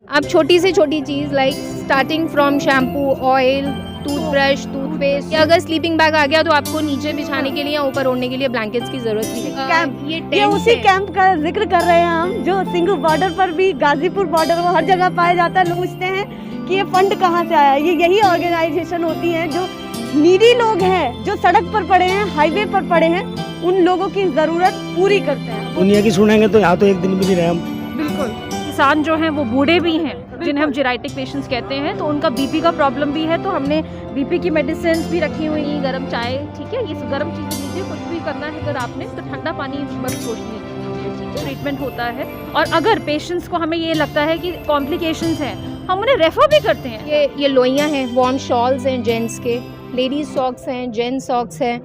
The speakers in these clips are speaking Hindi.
आप छोटी से छोटी चीज़ like starting from shampoo, oil, toothbrush, toothpaste, या अगर स्लीपिंग बैग आ गया तो आपको नीचे बिछाने के लिए या ऊपर ओढ़ने के लिए ब्लैंकेट्स की जरूरत नहीं है। कैंप ये उसी कैंप का जिक्र कर रहे हैं हम, जो सिंघू बॉर्डर पर भी, गाजीपुर बॉर्डर वो हर जगह पाया जाता है। लोग पूछते हैं कि ये फंड कहाँ से आया। ये यही ऑर्गेनाइजेशन होती है जो नीडी लोग हैं, जो सड़क पर पड़े हैं, हाईवे पर पड़े हैं, उन लोगों की जरूरत पूरी करते हैं। दुनिया की सुनेंगे तो यहाँ तो एक दिन भी नहीं रहे हम। बिल्कुल, किसान जो हैं वो बूढ़े भी हैं, जिन्हें हम जेराइटिक पेशेंट्स कहते हैं, तो उनका बीपी का प्रॉब्लम भी है, तो हमने बीपी की मेडिसिन भी रखी हुई हैं, गर्म चाय, ठीक है, ये गर्म चीज़ें लीजिए। कुछ भी करना है अगर आपने तो ठंडा पानी बस सोचनी है, ठीक है, ट्रीटमेंट होता है। और अगर पेशेंट्स को हमें ये लगता है कि कॉम्प्लिकेशंस हैं, हम उन्हें रेफर भी करते हैं। ये लोइयाँ हैं, वार्म शॉल्स हैं जेंट्स के, लेडीज सॉक्स हैं, जेंट्स सॉक्स हैं।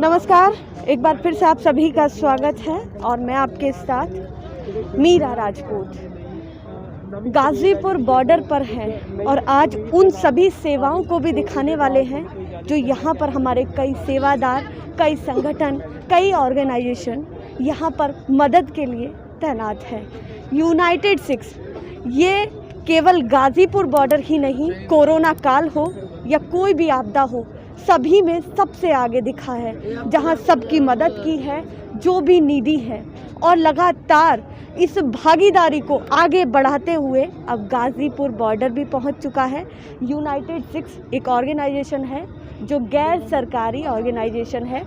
नमस्कार, एक बार फिर से आप सभी का स्वागत है और मैं आपके साथ मीरा राजपूत गाजीपुर बॉर्डर पर है और आज उन सभी सेवाओं को भी दिखाने वाले हैं जो यहाँ पर हमारे कई सेवादार, कई संगठन, कई ऑर्गेनाइजेशन यहाँ पर मदद के लिए तैनात है। यूनाइटेड 6 ये केवल गाजीपुर बॉर्डर ही नहीं, कोरोना काल हो या कोई भी आपदा हो, सभी में सबसे आगे दिखा है, जहां सबकी मदद की है, जो भी नीडी है, और लगातार इस भागीदारी को आगे बढ़ाते हुए अब गाजीपुर बॉर्डर भी पहुंच चुका है। यूनाइटेड 6 एक ऑर्गेनाइजेशन है जो गैर सरकारी ऑर्गेनाइजेशन है।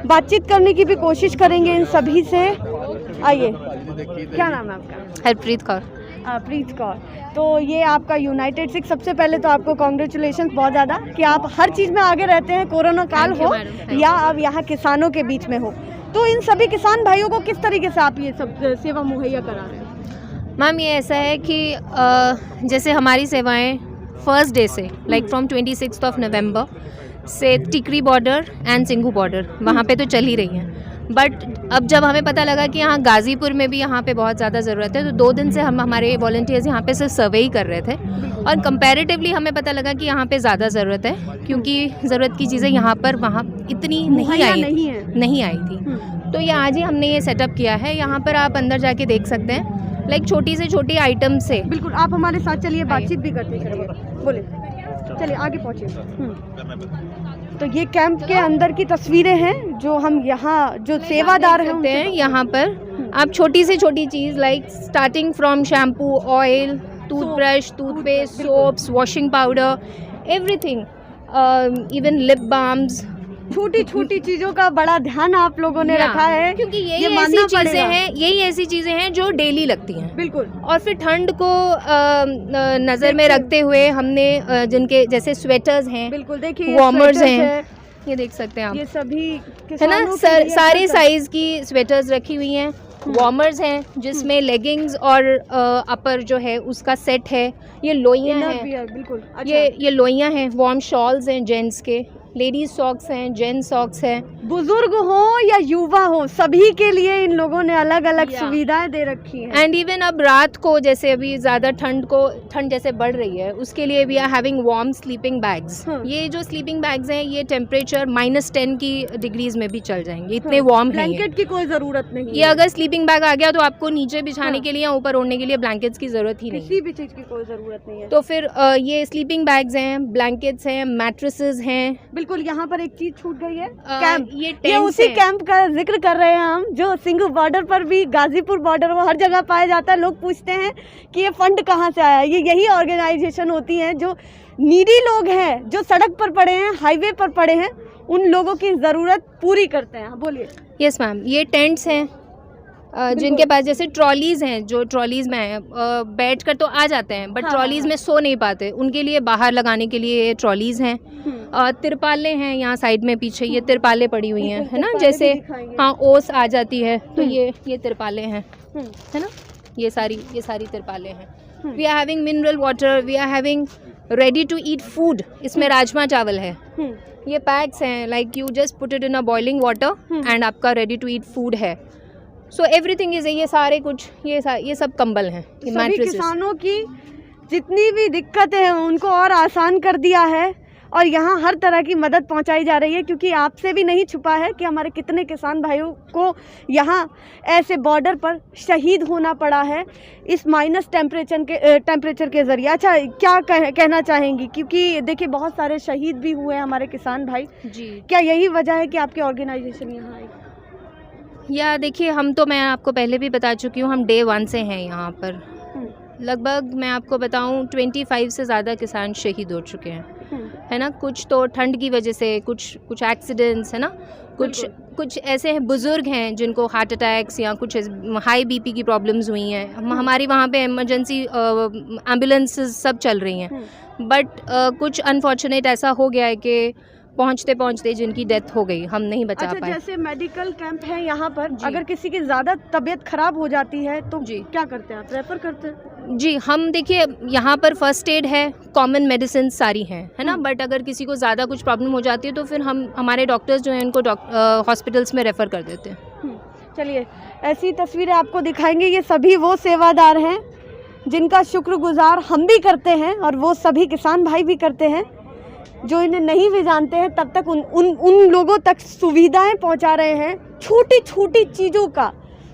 बातचीत करने की भी कोशिश करेंगे इन सभी से। आइए, क्या नाम है आपका? हरप्रीत कौर। प्रीत कौर, तो ये आपका यूनाइटेड 6, सबसे पहले तो आपको कॉन्ग्रेचुलेशन बहुत ज़्यादा कि आप हर चीज़ में आगे रहते हैं, कोरोना काल हो या अब यहाँ किसानों के बीच में हो। तो इन सभी किसान भाइयों को किस तरीके से आप ये सब सेवा मुहैया करा रहे हैं? मैम, ये ऐसा है कि जैसे हमारी सेवाएं फर्स्ट डे से लाइक फ्रॉम 26 नवंबर से टिकरी बॉर्डर एंड सिंघू बॉर्डर वहाँ पे तो चल ही रही हैं, बट अब जब हमें पता लगा कि यहाँ गाजीपुर में भी यहाँ पे बहुत ज़्यादा ज़रूरत है, तो 2 दिन से हमारे वॉलंटियर्स यहाँ पे सिर्फ सर्वे ही कर रहे थे और कंपैरेटिवली हमें पता लगा कि यहाँ पे ज़्यादा ज़रूरत है, क्योंकि ज़रूरत की चीज़ें यहाँ पर वहाँ इतनी नहीं आई थी। तो ये आज ही हमने ये सेटअप किया है। यहाँ पर आप अंदर जाके देख सकते हैं, लाइक छोटी से छोटी आइटम से। बिल्कुल, आप हमारे साथ चलिए, बातचीत भी करते हैं, बोले, चलिए आगे पहुँचिए। तो ये कैंप के अंदर की तस्वीरें हैं जो हम यहाँ जो सेवादार हैं यहाँ पर आप छोटी से छोटी चीज़ like starting from shampoo, oil, toothbrush, toothpaste, soaps, washing powder, everything, even lip balms, छोटी छोटी चीजों का बड़ा ध्यान आप लोगों ने रखा है, क्योंकि यही ऐसी चीजें हैं जो डेली लगती हैं। बिल्कुल, और फिर ठंड को नजर में रखते हुए हमने जिनके जैसे स्वेटर्स हैं, बिल्कुल देखिए, वार्मर्स हैं, ये देख सकते हैं आप, ये सभी है ना, सारे साइज की स्वेटर्स रखी हुई हैं। वार्मर्स हैं जिसमें लेगिंग्स और अपर जो है उसका सेट है। ये लोइयाँ हैं, बिल्कुल, ये लोइयाँ हैं, वार्म शॉल्स हैं जेंट्स के, लेडीज सॉक्स हैं, जेंट्स सॉक्स हैं। बुजुर्ग हो या युवा हो, सभी के लिए इन लोगों ने अलग अलग सुविधाएं दे रखी हैं। एंड इवन अब रात को जैसे अभी ज़्यादा ठंड जैसे बढ़ रही है, उसके लिए we are having warm sleeping bags. ये जो स्लीपिंग बैग्स हैं ये टेम्परेचर -10 की डिग्रीज में भी चल जाएंगे, इतने वार्म हैं। ब्लैंकेट की कोई ज़रूरत नहीं, ये अगर स्लीपिंग बैग आ गया तो आपको नीचे बिछाने के लिए या ऊपर ओढ़ने के लिए ब्लैंकेट्स की ज़रूरत ही नहीं, किसी भी चीज़ की कोई ज़रूरत नहीं है। तो फिर ये स्लीपिंग बैग्स हैं, ब्लैंकेट्स हैं, मैट्रेसेस हैं। बिल्कुल, यहाँ पर एक चीज छूट गई है, कैंप। ये उसी कैंप का जिक्र कर रहे हैं हम, जो सिंघू बॉर्डर पर भी, गाजीपुर बॉर्डर वो हर जगह पाया जाता है। लोग पूछते हैं कि ये फंड कहाँ से आया। ये यही ऑर्गेनाइजेशन होती है जो नीडी लोग हैं, जो सड़क पर पड़े हैं, हाईवे पर पड़े हैं, उन लोगों की ज़रूरत पूरी करते हैं। बोलिए। यस मैम, ये टेंट्स हैं जिनके पास जैसे ट्रॉलीज़ हैं, जो ट्रॉलीज़ में बैठ कर तो आ जाते हैं, बट ट्रॉलीज़ में सो नहीं पाते, उनके लिए बाहर लगाने के लिए ट्रॉलीज़ हैं। तिरपाले हैं यहाँ साइड में, पीछे ये तिरपाले पड़ी हुई हैं, है ना, जैसे हाँ ओस आ जाती है तो ये तिरपाले हैं, है ना, ये सारी तिरपाले हैं। We are having mineral water, we are having ready to eat food. इसमें राजमा चावल है। ये पैक्स हैं, like you just put it in a boiling water and आपका रेडी टू ईट फूड है। सो एवरीथिंग इज, ये सारे कुछ ये सब कंबल हैं। सभी किसानों की जितनी भी दिक्कतें हैं उनको और आसान कर दिया है। और यहाँ हर तरह की मदद पहुँचाई जा रही है, क्योंकि आपसे भी नहीं छुपा है कि हमारे कितने किसान भाइयों को यहाँ ऐसे बॉर्डर पर शहीद होना पड़ा है इस माइनस टेम्परेचर के ज़रिए। अच्छा, क्या कहना चाहेंगी, क्योंकि देखिए बहुत सारे शहीद भी हुए हैं हमारे किसान भाई जी। क्या यही वजह है कि आपकी ऑर्गेनाइजेशन यहाँ आई? या देखिए, मैं आपको पहले भी बता चुकी हूँ, हम डे 1 से हैं यहाँ पर। लगभग मैं आपको बताऊँ 25 से ज़्यादा किसान शहीद हो चुके हैं, है ना। कुछ तो ठंड की वजह से, कुछ एक्सीडेंट्स, है ना। कुछ ऐसे हैं बुज़ुर्ग हैं जिनको हार्ट अटैक्स या कुछ हाई बीपी की प्रॉब्लम्स हुई हैं। हमारी वहाँ पे इमरजेंसी एम्बुलेंसेस सब चल रही हैं, बट कुछ अनफॉर्चुनेट ऐसा हो गया है कि पहुँचते जिनकी डेथ हो गई, हम नहीं बचा पाए। जैसे मेडिकल कैंप है यहाँ पर, अगर किसी की ज़्यादा तबीयत खराब हो जाती है तो जी क्या करते हैं आप, रेफर करते हैं? जी, हम देखिए यहाँ पर फर्स्ट एड है, कॉमन मेडिसिन सारी हैं, है ना। बट अगर किसी को ज़्यादा कुछ प्रॉब्लम हो जाती है तो फिर हमारे डॉक्टर्स जो हैं उनको हॉस्पिटल्स में रेफ़र कर देते हैं। चलिए, ऐसी तस्वीरें आपको दिखाएंगे। ये सभी वो सेवादार हैं जिनका शुक्रगुजार हम भी करते हैं और वो सभी किसान भाई भी करते हैं जो इन्हें नहीं भी जानते हैं, तब तक उन लोगों तक सुविधाएं पहुंचा रहे हैं। छोटी छोटी चीज़ों का,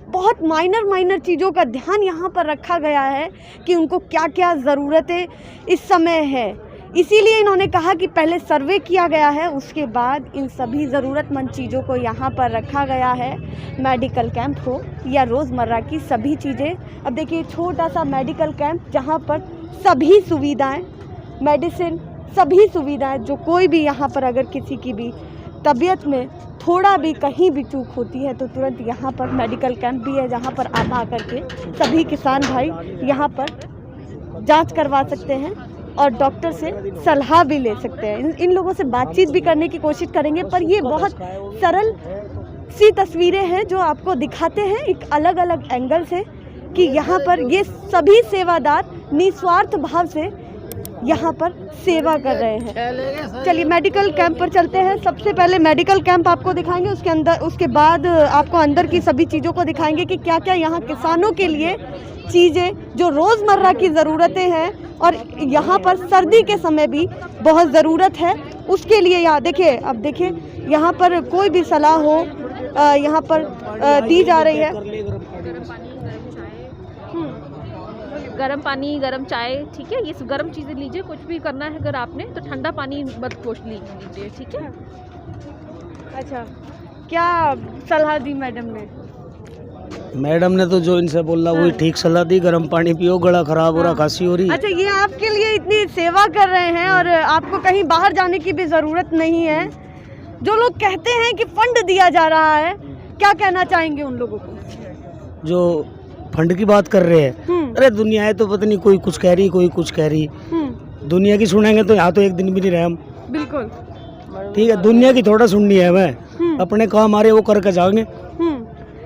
बहुत माइनर चीज़ों का ध्यान यहाँ पर रखा गया है कि उनको क्या क्या ज़रूरतें इस समय है। इसीलिए इन्होंने कहा कि पहले सर्वे किया गया है, उसके बाद इन सभी ज़रूरतमंद चीज़ों को यहाँ पर रखा गया है। मेडिकल कैंप हो या रोज़मर्रा की सभी चीज़ें। अब देखिए, छोटा सा मेडिकल कैंप जहाँ पर सभी सुविधाएं, मेडिसिन, सभी सुविधाएं, जो कोई भी यहाँ पर अगर किसी की भी तबीयत में थोड़ा भी कहीं भी चूक होती है तो तुरंत यहाँ पर मेडिकल कैंप भी है, जहाँ पर आप आकर के सभी किसान भाई यहाँ पर जांच करवा सकते हैं और डॉक्टर से सलाह भी ले सकते हैं। इन लोगों से बातचीत भी करने की कोशिश करेंगे, पर ये बहुत सरल सी तस्वीरें हैं जो आपको दिखाते हैं एक अलग अलग एंगल से कि यहाँ पर ये सभी सेवादार निस्वार्थ भाव से यहाँ पर सेवा कर रहे हैं। चलिए, मेडिकल कैंप पर चलते हैं। सबसे पहले मेडिकल कैंप आपको दिखाएंगे, उसके बाद आपको अंदर की सभी चीज़ों को दिखाएंगे कि क्या क्या यहाँ किसानों के लिए चीज़ें जो रोज़मर्रा की ज़रूरतें हैं और यहाँ पर सर्दी के समय भी बहुत ज़रूरत है उसके लिए। यहाँ देखिए, अब देखिए यहाँ पर कोई भी सलाह हो यहाँ पर दी जा रही है। गर्म पानी, गर्म चाय, ठीक है। ये गर्म चीज़ें लीजिए, कुछ भी करना है अगर आपने तो ठंडा पानी मत लीजिए, ठीक है। अच्छा, क्या सलाह दी मैडम ने तो जो इनसे बोला वही ठीक सलाह दी। गर्म पानी पियो, गला खराब हो रहा, खांसी हो रही। अच्छा, ये आपके लिए इतनी सेवा कर रहे हैं और आपको कहीं बाहर जाने की भी ज़रूरत नहीं है। जो लोग कहते हैं कि फंड दिया जा रहा है, क्या कहना चाहेंगे उन लोगों को जो फंड की बात कर रहे हैं? अरे दुनिया है तो पता नहीं, कोई कुछ कह रही, कोई कुछ कह रही। दुनिया की सुनेंगे तो यहाँ तो एक दिन भी नहीं रहे हम। बिल्कुल ठीक है, दुनिया की थोड़ा सुननी है, हमें अपने काम आ रहे वो करके जाएंगे।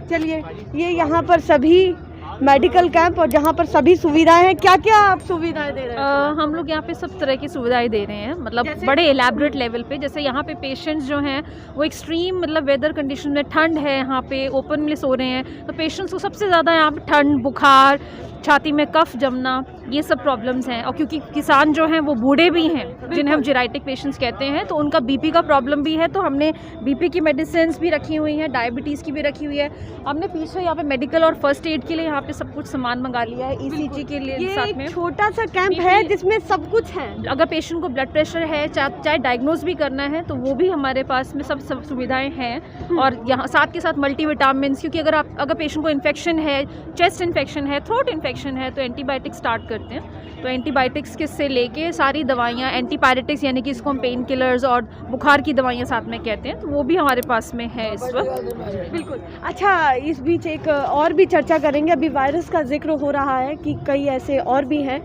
चलिए, ये यहाँ पर सभी मेडिकल कैंप और जहाँ पर सभी सुविधाएं हैं, क्या क्या आप सुविधाएं दे रहे हैं? हम लोग यहाँ पे सब तरह की सुविधाएं दे रहे हैं, मतलब बड़े एलैबोरेट लेवल पे। जैसे यहाँ पे पेशेंट्स जो हैं वो एक्सट्रीम मतलब वेदर कंडीशन में, ठंड है यहाँ पे, ओपन में सो रहे हैं, तो पेशेंट्स को सबसे ज़्यादा यहाँ पे ठंड, बुखार, छाती में कफ जमना, ये सब प्रॉब्लम्स हैं। और क्योंकि किसान जो हैं वो बूढ़े भी हैं जिन्हें हम जेराइटिक पेशेंट्स कहते हैं, तो उनका बीपी का प्रॉब्लम भी है, तो हमने बीपी की मेडिसिन भी रखी हुई हैं, डायबिटीज़ की भी रखी हुई है। हमने पीछे यहाँ पे मेडिकल और फर्स्ट एड के लिए यहाँ पे सब कुछ सामान मंगा लिया है, ईसीजी के लिए साथ में। छोटा सा कैंप है जिसमें सब कुछ है। अगर पेशेंट को ब्लड प्रेशर है, चाहे डायग्नोज भी करना है, तो वो भी हमारे पास में सब सुविधाएं हैं। और यहाँ साथ के साथ मल्टीविटामिन, क्योंकि अगर पेशेंट को इन्फेक्शन है, चेस्ट इन्फेक्शन है, थ्रोट इन्फेक्शन है, तो एंटीबायोटिक स्टार्ट करते हैं। तो एंटीबायोटिक्स से लेके सारी दवाइयाँ, एंटीपायरेटिक्स यानी कि इसको हम पेन किलर्स और बुखार की दवाइयाँ साथ में कहते हैं, तो वो भी हमारे पास में है इस वक्त। बिल्कुल। अच्छा, इस बीच एक और भी चर्चा करेंगे। अभी वायरस का जिक्र हो रहा है कि कई ऐसे और भी हैं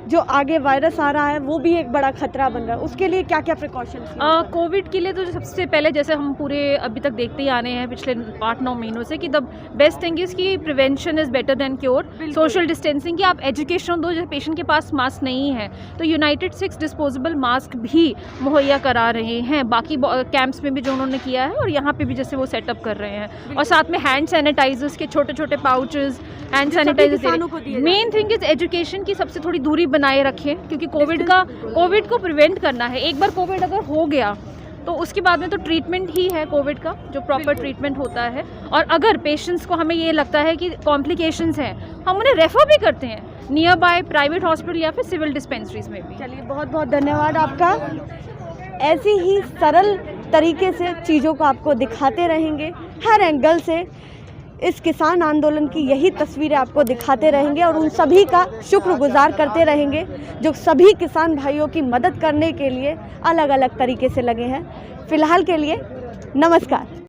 जो आगे वायरस आ रहा है, वो भी एक बड़ा खतरा बन रहा है, उसके लिए क्या क्या प्रिकॉशंस? कोविड के लिए तो सबसे पहले, जैसे हम पूरे अभी तक देखते ही आ रहे हैं पिछले 8-9 महीनों से, कि द बेस्ट थिंग इज़ कि prevention is better than cure. Social distancing की आप एजुकेशन दो, अगर पेशेंट के पास मास्क नहीं है तो यूनाइटेड 6 डिस्पोजेबल मास्क भी मुहैया करा रहे हैं, बाकी कैंप्स में भी जो उन्होंने किया है और यहाँ पे भी जैसे वो सेटअप कर रहे हैं। और साथ में हैंड सैनिटाइजर्स के छोटे छोटे pouches, hand sanitizer. Main thing is education की सबसे थोड़ी दूरी बनाए रखें, क्योंकि कोविड को प्रिवेंट करना है। एक बार कोविड अगर हो गया तो उसके बाद में तो ट्रीटमेंट ही है कोविड का, जो प्रॉपर ट्रीटमेंट होता है। और अगर पेशेंट्स को हमें ये लगता है कि कॉम्प्लिकेशंस हैं, हम उन्हें रेफर भी करते हैं नियर बाय प्राइवेट हॉस्पिटल या फिर सिविल डिस्पेंसरीज में भी। चलिए, बहुत बहुत धन्यवाद आपका। ऐसी ही सरल तरीके से चीज़ों को आपको दिखाते रहेंगे, हर एंगल से इस किसान आंदोलन की यही तस्वीरें आपको दिखाते रहेंगे और उन सभी का शुक्रगुजार करते रहेंगे जो सभी किसान भाइयों की मदद करने के लिए अलग अलग तरीके से लगे हैं। फ़िलहाल के लिए नमस्कार।